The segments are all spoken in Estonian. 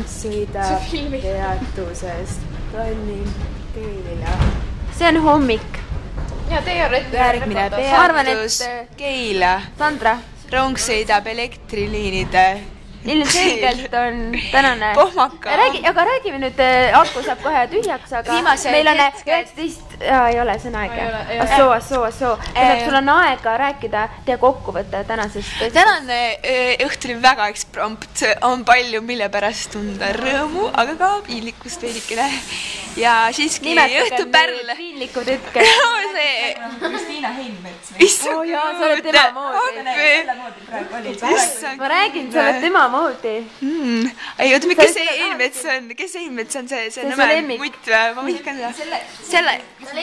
sõidab peatusest Tallinna Keila. See on hommik. Ja teie olete järgmine peatus Keila. Sandra. Rong sõidab elektriliinide. Ilmselgelt on tänane pohmaka. Aga räägime nüüd, aku saab kohe tühjaks, aga meil on 19, ei ole, see on aeg. Assoo. Sul on aega rääkida, tee kokkuvõte tänasest. Tänane õht oli väga eksprompt, on palju, mille pärast tunda rõõmu, aga ka piinlikkust veidikene. Ja siiski õhtupärl. Piinliku tükk. Kristiina Heinmets. Sa oled tema moodi. Ma räägin, sa oled tema moodi. Ei, oota, kes see Heinmets on? Kes see Heinmets on? See nõme mutt või? Ma võin ka seda. Selle. Sa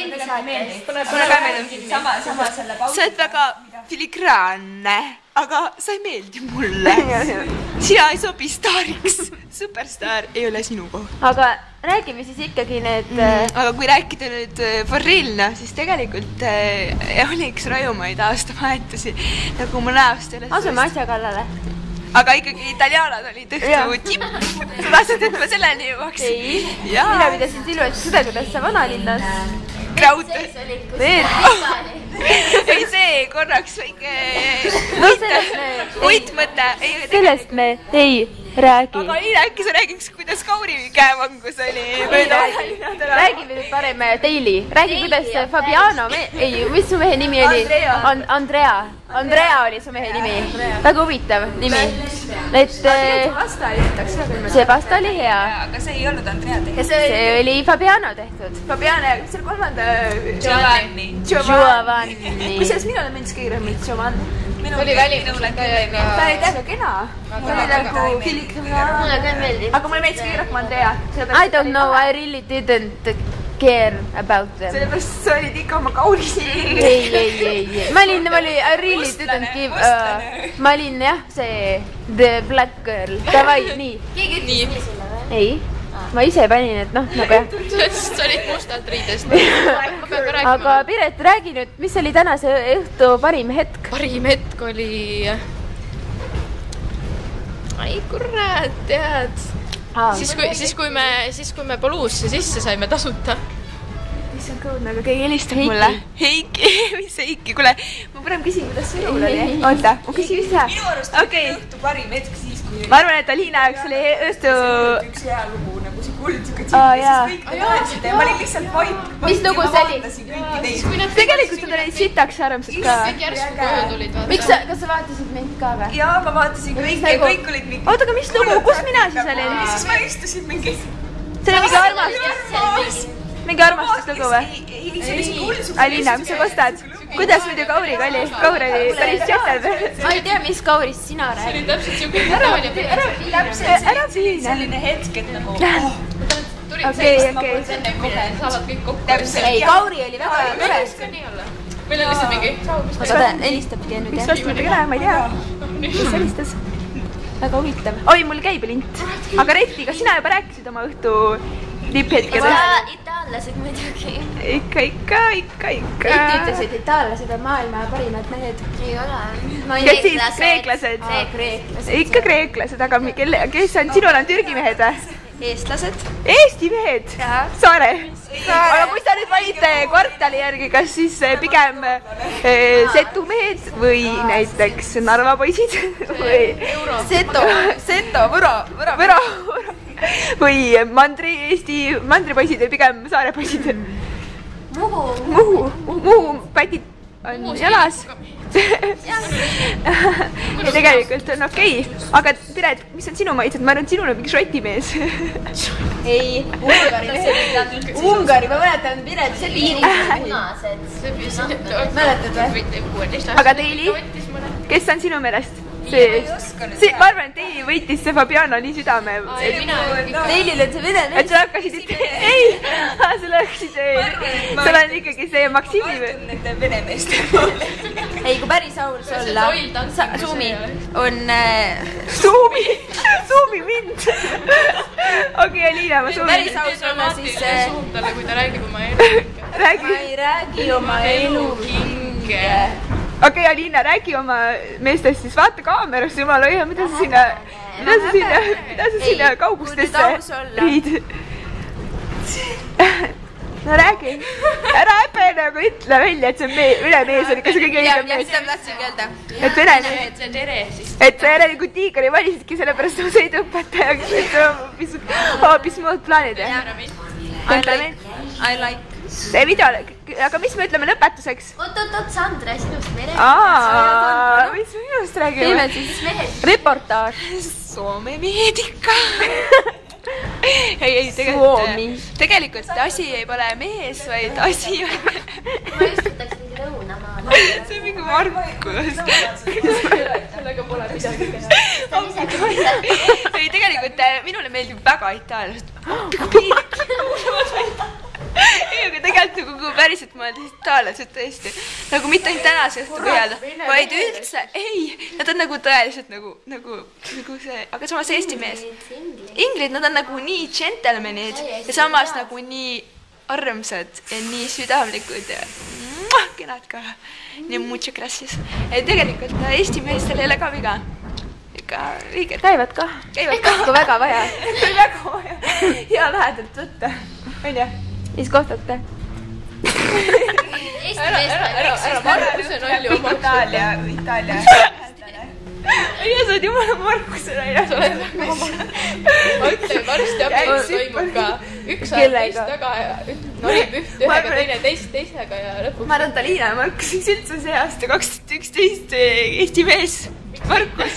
oled väga filigraanne, aga sa ei meeldi mulle. Sina ei sobi staariks. Superstaar ei ole sinu koht. Aga räägime siis ikkagi need... Aga kui rääkida nüüd Forrilna, siis tegelikult oli üks rajumaid aastavahetusi, nagu mu näost ei ole... Asume asja kallale. Aga ikkagi italianad olid õhtu tipp. Sa tahtsid, et ma selleni jõuaks? Ei. Mina pidasin silmas seda, kuidas sa vanalinnas... Kraut. Ei see korraks väike... Uitmõte. Sellest me ei räägi. Aga ei äkki sa räägiks, kuidas Kauri käevangus oli. Räägime nüüd parem Daily. Räägi, kuidas Fabiano... Ei, mis su mehe nimi oli? Andrea. Andrea oli su mehe nimi. Väga huvitav nimi. See pasta oli hea. Aga see ei olnud Andrea tehtud. See oli Fabiano tehtud. Fabiano, mis seal kolmanda... Giovanni. Kusjuures minule meeldis kõige rõõmid Giovanni. Oli välimusel täiega... Ta oli täiega kena. Ta oli nagu filigraan. Mulle ka meeldis. Aga mulle meeldis kõige rohkem Andrea. I don't know, I really didn't care about them. Sellepärast sa olid ikka oma Kauris. Ei. Ma olin, I really didn't give... Ma olin jah, see The Black Girl. Davai, nii. Keegi ütles nii sulle või? Ei. Ma ise panin, et noh, nagu jah. Sa olid mustalt riidest. Aga Piret, räägi nüüd, mis oli tänase õhtu parim hetk? Parim hetk oli... Ai, kurat, tead. Siis kui me Poluusse sisse saime tasuta. Mis on kõudne, aga keegi helistab mulle. Heiki, mis see Heiki? Kuule, ma parem küsin, kuidas sinul oli. Oota, ma küsin ise. Minu arust oli õhtu parim hetk siis, kui... Ma arvan, et Alina jaoks oli õhtu... Üks hea lugu, nagu see kuldsikud siin, siis kõik te naersite ja ma olin lihtsalt vaip. Mis lugu see oli? Tegelikult nad olid sitaks armsad ka. Kõik järsku koju tulid. Kas sa vaatasid mind ka või? Jaa, ma vaatasin kõik ja kõik olid mingi... Oota, aga mis lugu? Kus mina siis olin? Siis ma istusin mingi... See oli mingi armastus. Mingi armastuslugu või? Ei, see oli see kuldsikud. Alina, mis sa kostad? Kuidas muidu Kauriga oli? Kaur oli päris tšetel. Ma ei tea, mis Kaurist sina räägid. See oli täpselt siuke... Ära piina. Selline hetk, et nagu... Okei. Saavad kõik kokku. Ei, Kauri oli väga tore. Meil on lihtsalt mingi... Oota, helistabki nüüd, Miks vastu mõte kena, ma ei tea. Mis helistas? Väga huvitav. Oi, mul käib lint. Aga Retti, kas sina juba rääkisid oma õhtu tipphetkedest? Itaallased muidugi. Ikka. Retti ütles, et itaallased on maailma parimad mehed. Ei ole. Kes siis? Kreeklased? Ikka kreeklased, aga kes on? Sinul on Türgi mehed või? Eestlased. Eesti mehed? Saare? Aga kui sa nüüd valid kvartali järgi, kas siis pigem Setu mehed või näiteks Narva poisid? Seto, Võro. Või Eesti mandripoisid või pigem Saare poisid? Muhu pätid on jalas. Ja tegelikult on okei. Aga Piret, mis on sinu maitsed? Ma arvan, et sinul on mingi šoti mees. Ei, Ungari, ma mäletan Piret, see piirid punased. Mäletad või? Aga Daily, kes on sinu meelest? Ma arvan, et Daily võitis see Fabiano nii südame. Dailil on see vene mees. Et sa hakkasid... Ei, sul hakkasid... Sul on ikkagi see Maksimi või? Ma tunnen vene meest. Ei, kui päris aus olla. Suumi on... Suumi mind. Okei, Alina, ma suumin. Päris aus olla siis... Suum talle, kui ta räägib oma elu. Ma ei räägi oma elu hinge. Okei, Alina, räägi oma meestest siis. Vaata kaamerasse, jumala hoia, mida sa sinna... mida sa sinna kaugustesse viid? No räägi, ära häbene, aga ütle välja, et see on üle mees on ikka see kõige õigem mees. Seda tahtsingi öelda. Et verene. Et see tere siis. Et sa järelikult tiigri valisidki sellepärast oma sõiduõpetajaks, et hoopis muud plaanid. I like. See videole, aga mis me ütleme lõpetuseks? Oot, Sandra, sinust me räägime. Mis me minust räägime? Teeme siis reportaaž. Soome meedika. Ei, tegelikult asi ei pole mees, vaid asi on... Ma just võtaks mingi lõunamaale. See on mingi Markus. Sellega pole midagi teha. Ei, tegelikult minule meeldib väga itaallased. Ei, aga tegelikult nagu päriselt ma olen itaallased tõesti. Nagu mitte ainult tänase õhtu põhjal, vaid üldse. Ei, nad on nagu tõeliselt nagu see, aga samas eesti mees. Inglid, nad on nagu nii džentelmenid ja samas nagu nii armsad ja nii südamlikud ja kenad ka. Nii mucho gracias. Tegelikult eesti meestel ei ole ka viga. Ikka õiged. Käivad ka. Kui väga vaja. Väga vaja. Hea lähedalt võtta. On jah? Siis kohtate. Ära Markuse nalju oma. Itaalia. Ei, sa oled jumala Markuse nalja. Sa oled väga Markuse. Ma ütlen, varsti abielus toimub ka üks aeg teist taga ja nalib ühega, teine teisega ja lõpuks. Ma arvan, Talina ja Markus üldse see aasta 2011 Eesti mees. Markus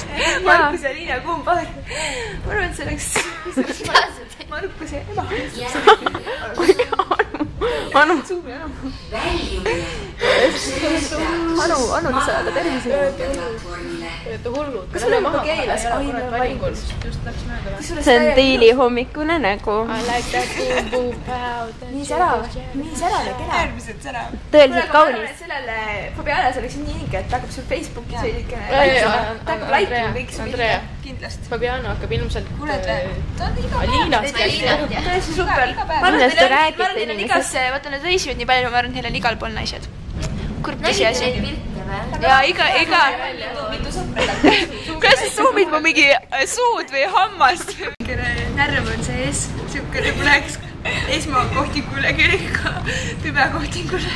ja Liina kumba. Ma arvan, et see oleks Markus ja ema. Anu. Anu lisada tervise. Olete hullud. Kas me oleme Keilas? See on Teili hommikune nägu. Nii särav ja kena. Äärmiselt särav. Tõeliselt kaunis. Sellele Fabianas oleks nii õige, et hakkab sul Facebookis veidikene. Ta hakkab laikima kõik su Andrea, kindlasti. Fabiana hakkab ilmselt Aliinast. Tõesti super. Ma arvan, et neil on igas, vaata need reisivad nii palju, ma arvan, et neil on igal pool naised. Kurb tõsiasi. Ja iga... Kuidas sa suumid mu mingi suud või hammast? Närv on sees, siuke nagu läheks esmakohtingule, kellega pübekohtingule.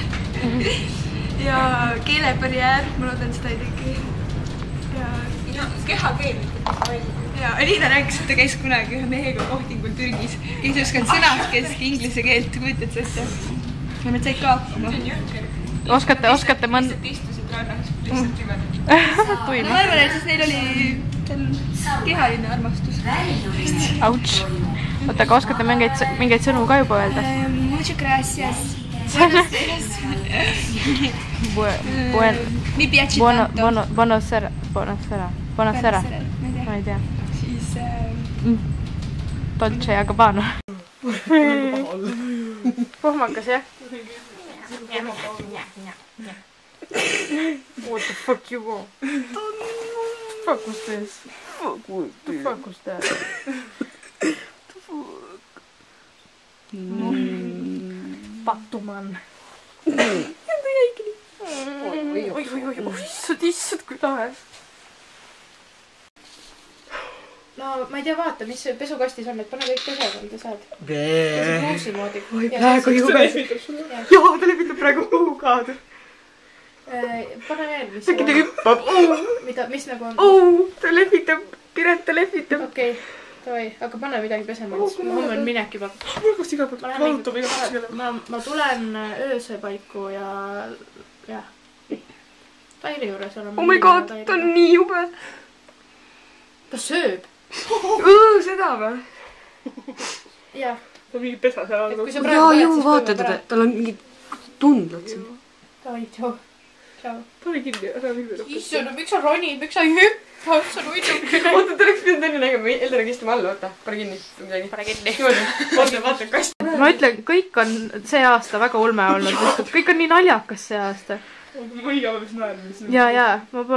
Ja keelebarjäär, ma loodan, seda ei teki. Ja kehakeel. Ja Liina rääkis, et ta käis kunagi ühe mehega kohtingul Türgis. Kes ei osanud sõnakeski inglise keelt, kujutad sa ette. Ja nad said ka hakkama. Oskate mõnda... Ma arvan, et siis neil oli kehaline armastus. Auts. Oota, aga oskate mingeid sõnu ka juba öelda? Mucho gracias. Mi piaci tanto. Buonasera. Ma ei tea. Siis... Dolce ja Gabbana. Pohmakas, jah? What the fuck you want? Fuck was this? Fuck was that? Patuman. Oi, issad, kui tahe. No, ma ei tea, vaata, mis pesukastis on, et pane kõik pesekonda saad. See kruusi moodi. Oi, praegu jubes. Jaa, ta lepitab praegu huukaad. Pane veel, mis äkki ta hüppab. Mis nagu on? Ta lehvitab, Piret ta lehvitab. Okei, davai, aga pane midagi pesema. Homme on minek juba. Margus iga peab valutab iga peab. Ma tulen ööse paiku ja... Taili juures oleme. Oh my god, ta on nii jube. Ta sööb. Seda või? Jah. Ta on mingi pesa seal. Jaa, juu, vaata teda. Tal on mingid tundlad siin. Davai, tšau. Pane kinni, ära viinud. Issand, miks sa ronid, miks sa ei hüppa? Sa nuidukene. Oota, ta oleks pidanud enne nägema. Elderiga istuma all, oota. Pane kinni. Pane kinni. Vaata, kast. Ma ütlen, kõik on see aasta väga ulme olnud. Kõik on nii naljakas see aasta. Ma igapäevas naermis. Ja, ma